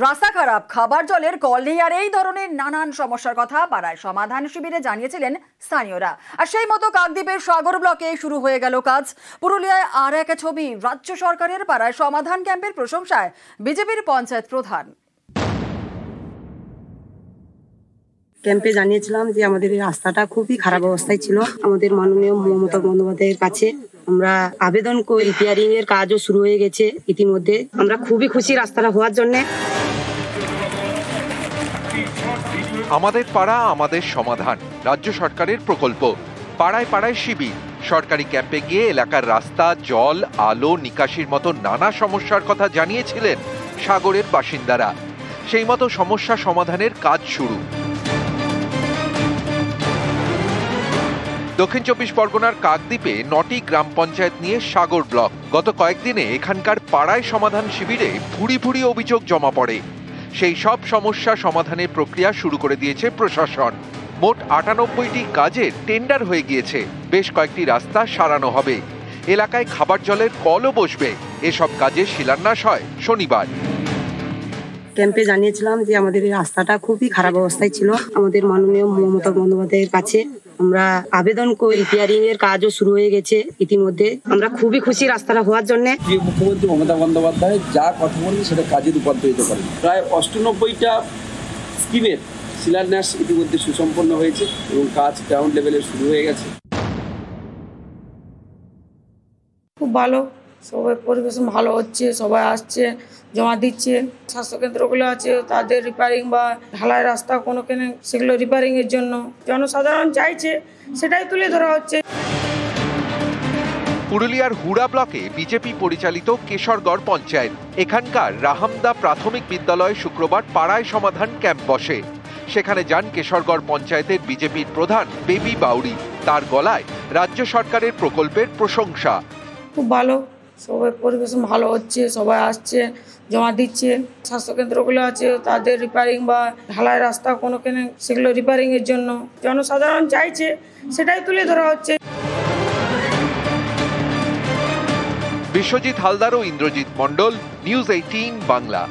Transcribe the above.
রাস্তা খারাপ, খাবার জলের কল নেই আর এই ধরনের নানান সমস্যার কথা পাড়ায় সমাধান শিবিরে জানিয়েছিলেন স্থানীয়রা। আর সেই মতো কাকদ্বীপের সাগর ব্লকে শুরু হয়ে গেল কাজ। পুরুলিয়ায় আর এক ছবি, রাজ্য সরকারের পাড়ায় সমাধান ক্যাম্পের প্রশংসায় বিজেপির পঞ্চায়েত প্রধান। ক্যাম্পে জানিয়েছিলাম যে আমাদের এই রাস্তাটা খুবই খারাপ অবস্থায় ছিল। আমাদের মাননীয় মমতা বন্দ্যোপাধ্যায়ের কাছে আমরা আবেদন করে রিপেয়ারিং এর কাজও শুরু হয়ে গেছে ইতিমধ্যে। আমরা খুবই খুশি রাস্তাটা হওয়ার জন্য। আমাদের পাড়া আমাদের সমাধান রাজ্য সরকারের প্রকল্প। পাড়ায় পাড়ায় শিবির, সরকারি ক্যাম্পে গিয়ে এলাকার রাস্তা, জল, আলো, নিকাশির মতো নানা সমস্যার কথা জানিয়েছিলেন সাগরের বাসিন্দারা। সেই মতো সমস্যা সমাধানের কাজ শুরু। দক্ষিণ চব্বিশ পরগনার কাকদ্বীপে ৯টি গ্রাম পঞ্চায়েত নিয়ে সাগর ব্লক। গত কয়েকদিনে এখানকার পাড়ায় সমাধান শিবিরে ভুরি ভুরি অভিযোগ জমা পড়ে। সেই সব সমস্যা সমাধানের প্রক্রিয়া শুরু করে দিয়েছে প্রশাসন। মোট ৯৮টি কাজের টেন্ডার হয়ে গিয়েছে। বেশ কয়েকটি রাস্তা সারানো হবে। এলাকায় খাবার জলের কলও বসবে। এসব কাজের শিলান্যাস হয় শনিবার। ক্যাম্পে জানিয়েছিলাম যে আমাদের এই রাস্তাটা খুবই খারাপ অবস্থায় ছিল। আমাদের মাননীয় মমতা বন্দ্যোপাধ্যায়ের কাছে আমরা আবেদন করে রিপেয়ারিং এর কাজও শুরু হয়ে গেছে ইতিমধ্যে। আমরা খুবই খুশি রাস্তাটা হওয়ার জন্য। মুখ্যমন্ত্রী মমতা বন্দ্যোপাধ্যায় যা কথা বলেন সেটা কাজে রূপান্তরিত করেন। প্রায় ৯৮টা স্কিমের শিলান্যাস ইতিমধ্যে সুসম্পন্ন হয়েছে এবং কাজ গ্রাউন্ড লেভেলে শুরু হয়ে গেছে। খুব ভালো, সবাই পরিবেশ ভালো হচ্ছে, সবাই আসছে, জমা দিচ্ছে। স্বাস্থ্যকেন্দ্রগুলো আছে, তাদের রিপেয়ারিং বা ঢালাই রাস্তা কোনো কেনে সেগুলো রিপেয়ারিংয়ের জন্য জনসাধারণ চাইছে, সেটাই তুলে ধরা হচ্ছে। পুরুলিয়ার হুড়া ব্লকে বিজেপি পরিচালিত কেশরগড় পঞ্চায়েত। এখানকার রাহামদা প্রাথমিক বিদ্যালয়ে শুক্রবার পাড়ায় সমাধান ক্যাম্প বসে। সেখানে যান কেশরগড় পঞ্চায়েতের বিজেপির প্রধান বেবি বাউরি। তার গলায় রাজ্য সরকারের প্রকল্পের প্রশংসা। খুব ভালো, সবাই পরিবেশ ভালো হচ্ছে, সবাই আসছে, জমা দিচ্ছে। স্বাস্থ্যকেন্দ্রগুলো আছে, তাদের রিপেয়ারিং বা ঢালাই রাস্তা কোনো কেনে সেগুলো রিপেয়ারিংয়ের জন্য জনসাধারণ চাইছে, সেটাই তুলে ধরা হচ্ছে। বিশ্বজিৎ হালদার ও ইন্দ্রজিৎ মণ্ডল, নিউজ 18 বাংলা।